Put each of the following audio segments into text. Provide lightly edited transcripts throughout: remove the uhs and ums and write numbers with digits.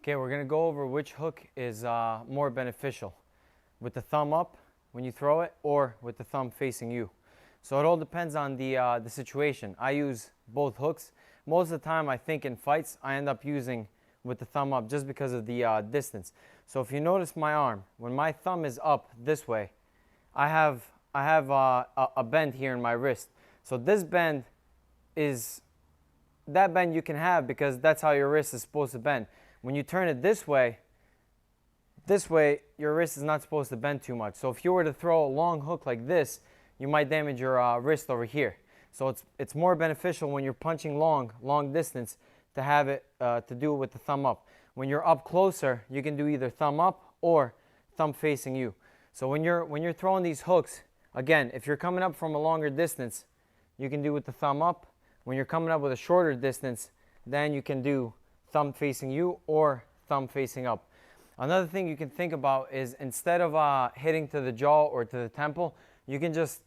Okay, we're going to go over which hook is more beneficial, with the thumb up when you throw it or with the thumb facing you. So it all depends on the situation. I use both hooks. Most of the time I think in fights I end up using with the thumb up just because of the distance. So if you notice my arm, when my thumb is up this way, I have a bend here in my wrist. So this bend is, that bend you can have because that's how your wrist is supposed to bend. When you turn it this way, your wrist is not supposed to bend too much. So if you were to throw a long hook like this, you might damage your wrist over here. So it's more beneficial when you're punching long distance to have it to do it with the thumb up. When you're up closer, you can do either thumb up or thumb facing you. So when you're throwing these hooks, again, if you're coming up from a longer distance, you can do with the thumb up. When you're coming up with a shorter distance, then you can do thumb facing you or thumb facing up. Another thing you can think about is instead of hitting to the jaw or to the temple, you can just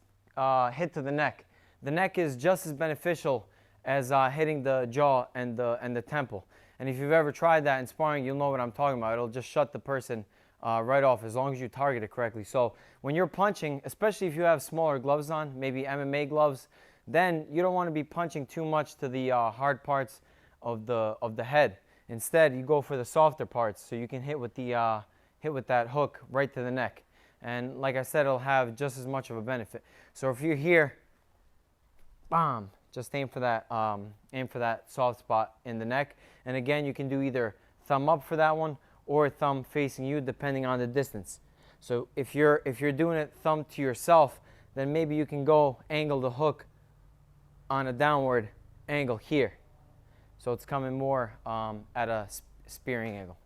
hit to the neck. The neck is just as beneficial as hitting the jaw and the temple. And if you've ever tried that in sparring, you'll know what I'm talking about. It'll just shut the person right off as long as you target it correctly. So when you're punching, especially if you have smaller gloves on, maybe MMA gloves, then you don't want to be punching too much to the hard parts of the head. Instead, you go for the softer parts, so you can hit with that hook right to the neck. And like I said, it'll have just as much of a benefit. So if you're here, bam, just aim for that soft spot in the neck. And again, you can do either thumb up for that one or thumb facing you, depending on the distance. So if you're doing it thumb to yourself, then maybe you can go angle the hook on a downward angle here. So it's coming more at a spearing angle.